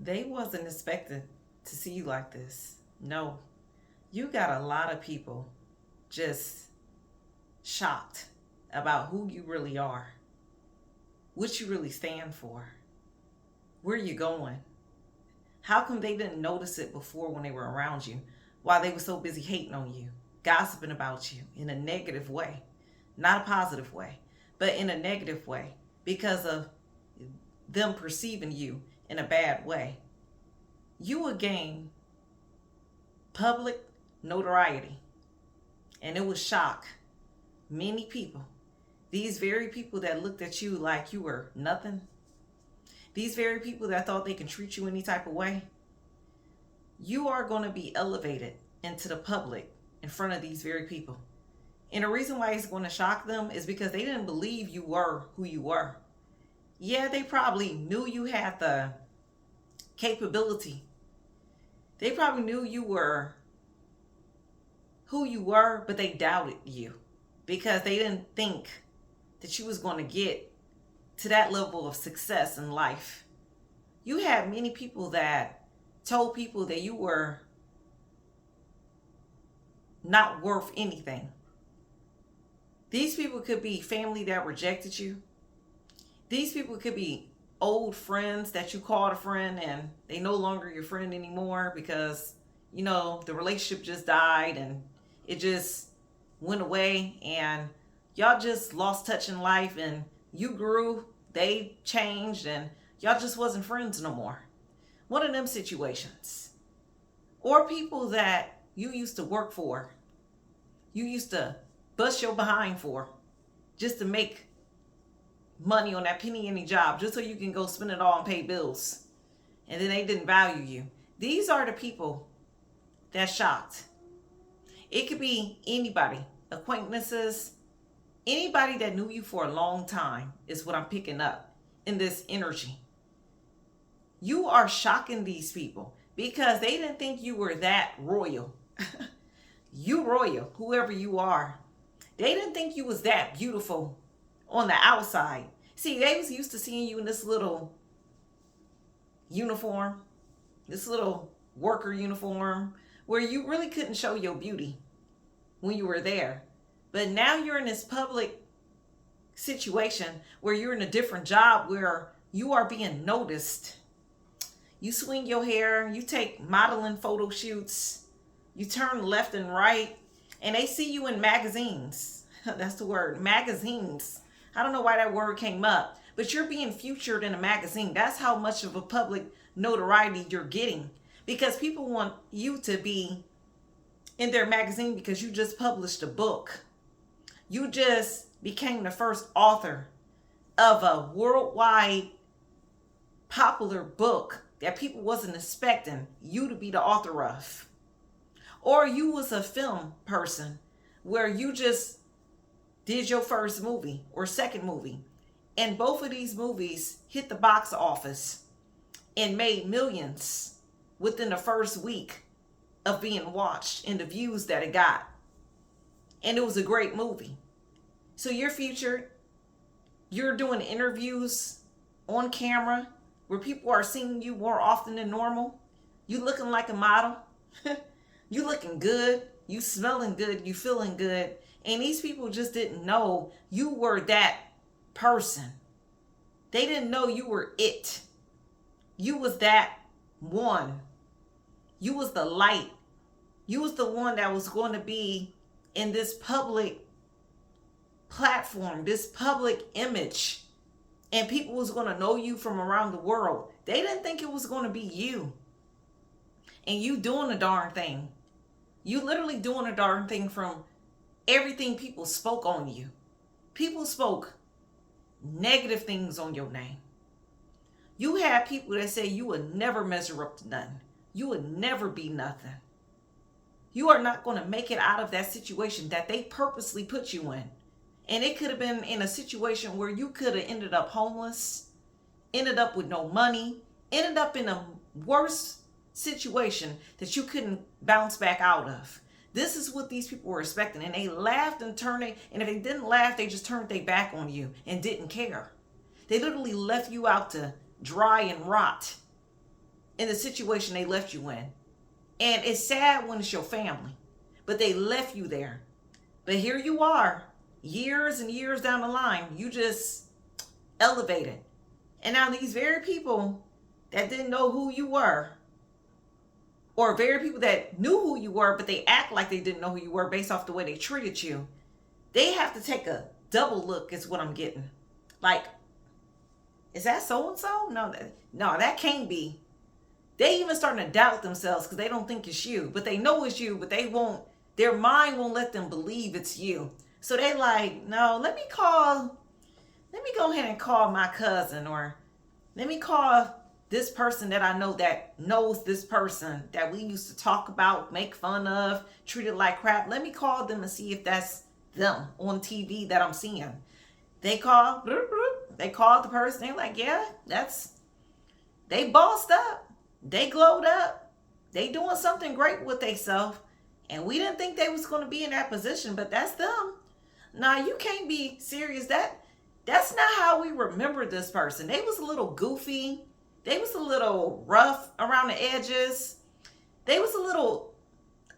They wasn't expected to see you like this. No, you got a lot of people just shocked about who you really are, what you really stand for, where you going. How come they didn't notice it before when they were around you, while they were so busy hating on you, gossiping about you in a negative way, not a positive way, but in a negative way, because of them perceiving you in a bad way. You will gain public notoriety, and it will shock many people. These very people that looked at you like you were nothing, these very people that thought they can treat you any type of way, you are going to be elevated into the public in front of these very people. And the reason why it's going to shock them is because they didn't believe you were who you were. Yeah, they probably knew you had the capability. They probably knew you were who you were, but they doubted you because they didn't think that you was going to get to that level of success in life. You had many people that told people that you were not worth anything. These people could be family that rejected you. These people could be old friends that you called a friend and they no longer your friend anymore because, the relationship just died and it just went away and y'all just lost touch in life and you grew, they changed, and y'all just wasn't friends no more. One of them situations. Or people that you used to work for, you used to bust your behind for, just to make money on that penny ante job, just so you can go spend it all and pay bills. And then they didn't value you. These are the people that's shocked. It could be anybody, acquaintances, anybody that knew you for a long time is what I'm picking up in this energy. You are shocking these people because they didn't think you were that royal. You royal, whoever you are. They didn't think you was that beautiful on the outside. See, they was used to seeing you in this little uniform, this little worker uniform, where you really couldn't show your beauty when you were there. But now you're in this public situation where you're in a different job where you are being noticed. You swing your hair, you take modeling photo shoots, you turn left and right, and they see you in magazines. That's the word, magazines. I don't know why that word came up, but you're being featured in a magazine. That's how much of a public notoriety you're getting, because people want you to be in their magazine because you just published a book. You just became the first author of a worldwide popular book that people wasn't expecting you to be the author of. Or you was a film person where you just did your first movie or second movie, and both of these movies hit the box office and made millions within the first week of being watched and the views that it got. And it was a great movie. So you're featured, you're doing interviews on camera where people are seeing you more often than normal. You looking like a model. You looking good. You smelling good. You feeling good. And these people just didn't know you were that person. They didn't know you were it. You was that one. You was the light. You was the one that was going to be in this public platform, this public image. And people was going to know you from around the world. They didn't think it was going to be you. And you doing a darn thing. You literally doing a darn thing from everything people spoke on you. People spoke negative things on your name. You had people that say you would never measure up to nothing. You would never be nothing. You are not going to make it out of that situation that they purposely put you in. And it could have been in a situation where you could have ended up homeless, ended up with no money, ended up in a worse situation that you couldn't bounce back out of. This is what these people were expecting. And they laughed and turned it. And if they didn't laugh, they just turned their back on you and didn't care. They literally left you out to dry and rot in the situation they left you in. And it's sad when it's your family, but they left you there. But here you are, years and years down the line, you just elevated. And now these very people that didn't know who you were, or very people that knew who you were, but they act like they didn't know who you were based off the way they treated you, they have to take a double look is what I'm getting. Like, is that so-and-so? No, that can't be. They even starting to doubt themselves because they don't think it's you, but they know it's you, but their mind won't let them believe it's you. So they like, no, let me go ahead and call my cousin, or let me call this person that I know that knows this person that we used to talk about, make fun of, treated like crap. Let me call them and see if that's them on TV that I'm seeing. They called the person. They're like, yeah, they bossed up. They glowed up. They doing something great with themselves. And we didn't think they was going to be in that position, but that's them. Nah, you can't be serious. That's not how we remember this person. They was a little goofy. They was a little rough around the edges. They was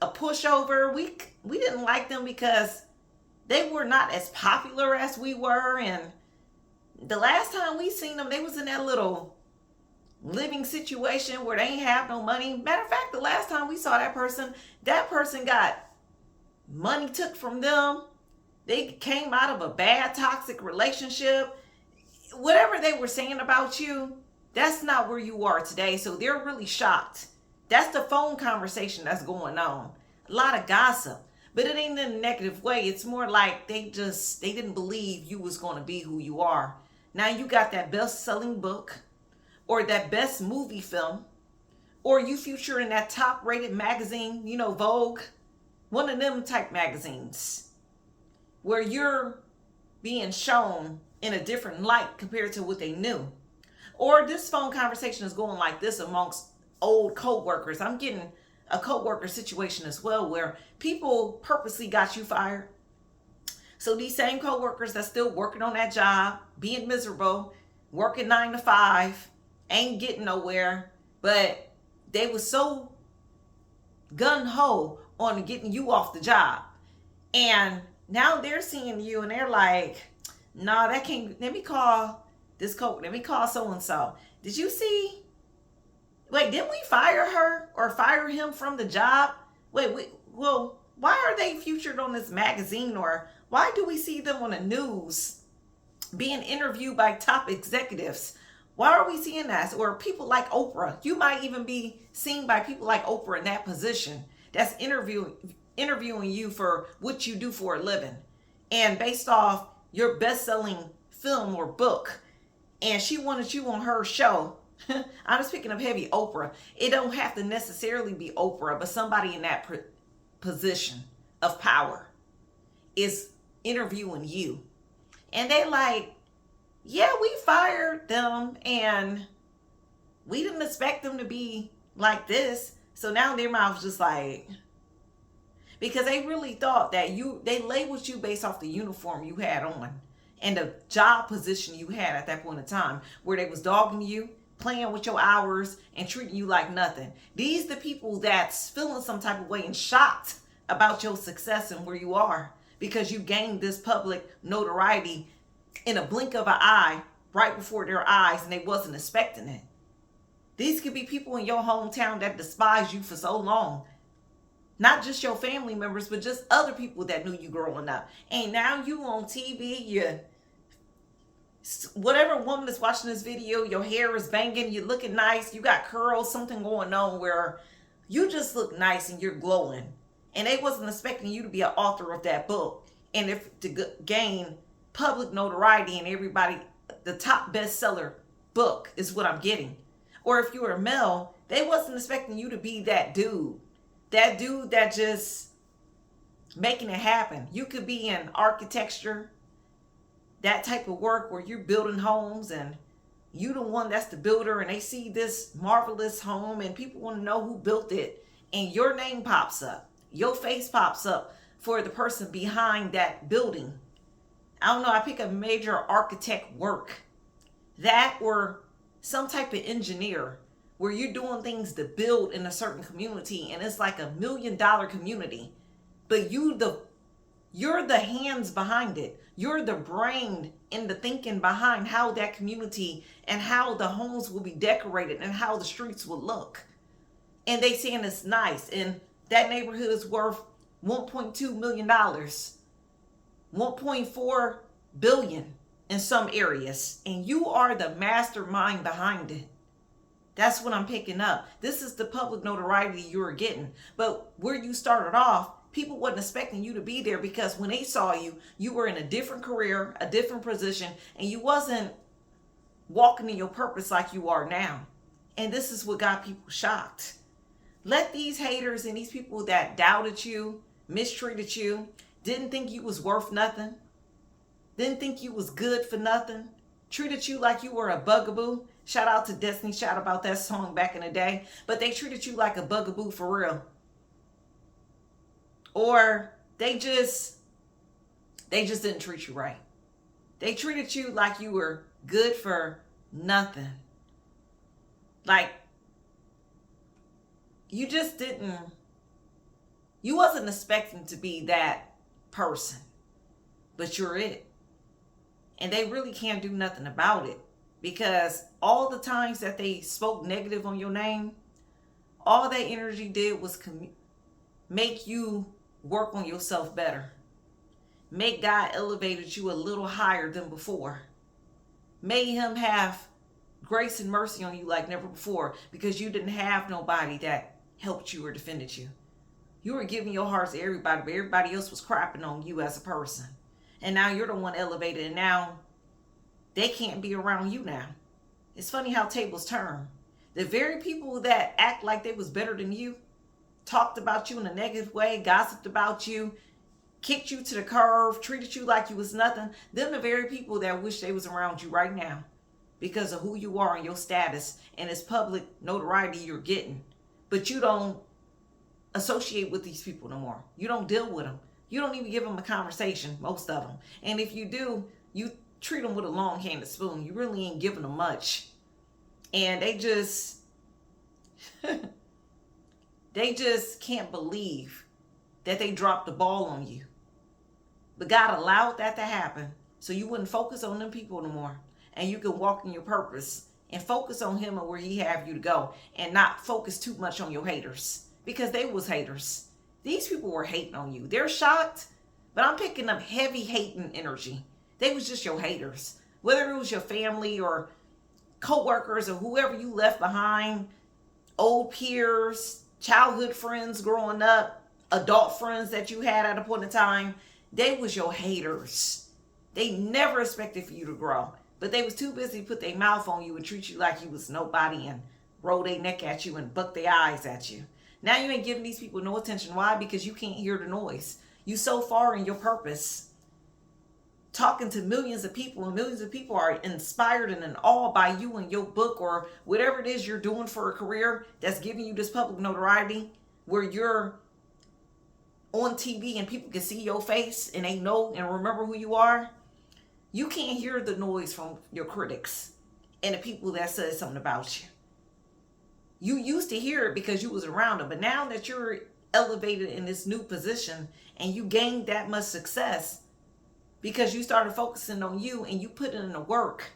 a pushover. We didn't like them because they were not as popular as we were. And the last time we seen them, they was in that little living situation where they ain't have no money. Matter of fact, the last time we saw that person got money took from them. They came out of a bad toxic relationship. Whatever they were saying about you, that's not where you are today. So they're really shocked. That's the phone conversation that's going on. A lot of gossip, but it ain't in a negative way. It's more like they didn't believe you was going to be who you are. Now you got that best-selling book, or that best movie film, or you feature in that top-rated magazine, Vogue, one of them type magazines, where you're being shown in a different light compared to what they knew. Or this phone conversation is going like this amongst old co-workers. I'm getting a co-worker situation as well where people purposely got you fired. So these same co-workers that's still working on that job, being miserable, working 9 to 5, ain't getting nowhere, but they was so gung-ho on getting you off the job. And now they're seeing you and they're like, nah, that can't, let me call so-and-so. Did you see? Wait, didn't we fire her or fire him from the job? Well, why are they featured on this magazine, or why do we see them on the news being interviewed by top executives? Why are we seeing that? Or people like Oprah. You might even be seen by people like Oprah in that position that's interviewing you for what you do for a living. And based off your best-selling film or book, and she wanted you on her show. I'm speaking of heavy Oprah. It don't have to necessarily be Oprah, but somebody in that position of power is interviewing you. And they like, yeah, we fired them and we didn't expect them to be like this. So now their mouth's just like, because they really thought that they labeled you based off the uniform you had on and the job position you had at that point in time, where they was dogging you, playing with your hours, and treating you like nothing. These the people that's feeling some type of way and shocked about your success and where you are, because you gained this public notoriety in a blink of an eye, right before their eyes, and they wasn't expecting it. These could be people in your hometown that despise you for so long. Not just your family members, but just other people that knew you growing up. And now you on TV, whatever woman is watching this video, your hair is banging, you're looking nice, you got curls, something going on where you just look nice and you're glowing. And they wasn't expecting you to be an author of that book. And if to gain public notoriety and everybody, the top bestseller book is what I'm getting. Or if you were a male, they wasn't expecting you to be that dude. That dude that just making it happen. You could be in architecture, that type of work where you're building homes and you the one that's the builder, and they see this marvelous home and people want to know who built it, and your name pops up, your face pops up for the person behind that building. I don't know, I pick a major architect work, that or some type of engineer where you're doing things to build in a certain community, and it's like $1 million community, but you're the hands behind it. You're the brain and the thinking behind how that community and how the homes will be decorated and how the streets will look. And they saying it's nice, and that neighborhood is worth $1.2 million, 1.4 billion in some areas, and you are the mastermind behind it. That's what I'm picking up. This is the public notoriety you are getting. But where you started off, people wasn't expecting you to be there, because when they saw you, you were in a different career, a different position, and you wasn't walking in your purpose like you are now. And this is what got people shocked. Let these haters and these people that doubted you, mistreated you, didn't think you was worth nothing, didn't think you was good for nothing, treated you like you were a bugaboo. Shout out to Destiny Shout about that song back in the day. But they treated you like a bugaboo for real. Or they just didn't treat you right. They treated you like you were good for nothing. Like, you wasn't expecting to be that person, but you're it. And they really can't do nothing about it, because all the times that they spoke negative on your name, all that energy did was make you work on yourself better. Make God elevated you a little higher than before. Made him have grace and mercy on you like never before, because you didn't have nobody that helped you or defended you. You were giving your heart to everybody, but everybody else was crapping on you as a person. And now you're the one elevated, and now they can't be around you now. It's funny how tables turn. The very people that act like they was better than you, talked about you in a negative way, gossiped about you, kicked you to the curb, treated you like you was nothing, them the very people that wish they was around you right now, because of who you are and your status and this public notoriety you're getting. But you don't associate with these people no more. You don't deal with them. You don't even give them a conversation, most of them. And if you do, you treat them with a long-handed spoon. You really ain't giving them much. And they just can't believe that they dropped the ball on you. But God allowed that to happen so you wouldn't focus on them people no more. And you can walk in your purpose and focus on him and where he have you to go, and not focus too much on your haters, because they was haters. These people were hating on you. They're shocked, but I'm picking up heavy hating energy. They was just your haters. Whether it was your family or co-workers or whoever you left behind, old peers, childhood friends growing up, adult friends that you had at a point in time, they was your haters. They never expected for you to grow, but they was too busy to put their mouth on you and treat you like you was nobody and roll their neck at you and buck their eyes at you. Now you ain't giving these people no attention. Why? Because you can't hear the noise. You so far in your purpose, talking to millions of people, and millions of people are inspired and in awe by you and your book or whatever it is you're doing for a career that's giving you this public notoriety, where you're on TV and people can see your face and they know and remember who you are. You can't hear the noise from your critics and the people that said something about you. You used to hear it because you was around them, but now that you're elevated in this new position and you gained that much success because you started focusing on you and you put in the work,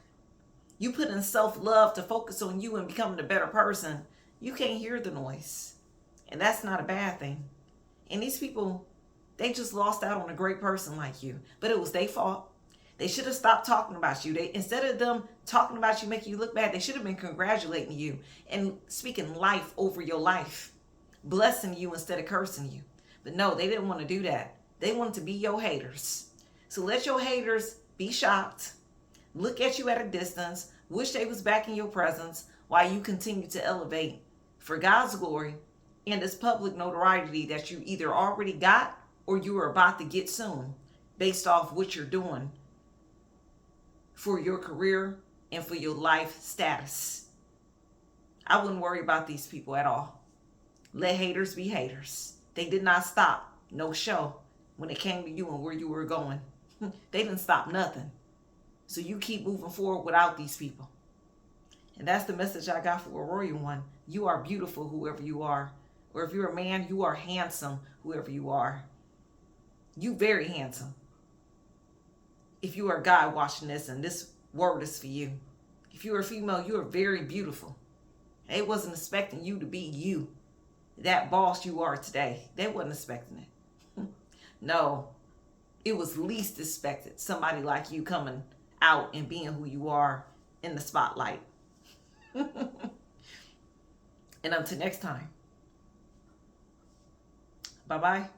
you put in self-love to focus on you and becoming a better person, you can't hear the noise. And that's not a bad thing. And these people, they just lost out on a great person like you, but it was their fault. They should have stopped talking about you. Instead of them talking about you, making you look bad, they should have been congratulating you and speaking life over your life, blessing you instead of cursing you. But no, they didn't want to do that. They wanted to be your haters. So let your haters be shocked, look at you at a distance, wish they was back in your presence while you continue to elevate for God's glory and this public notoriety that you either already got or you are about to get soon, based off what you're doing for your career and for your life status. I wouldn't worry about these people at all. Let haters be haters. They did not stop no show when it came to you and where you were going. They didn't stop nothing. So you keep moving forward without these people. And that's the message I got for a royal one. You are beautiful, whoever you are. Or if you're a man, you are handsome, whoever you are. You very handsome. If you are a guy watching this and this word is for you. If you're a female, you are very beautiful. They wasn't expecting you to be you. That boss you are today. They wasn't expecting it. No. It was least expected. Somebody like you coming out and being who you are in the spotlight. And until next time. Bye-bye.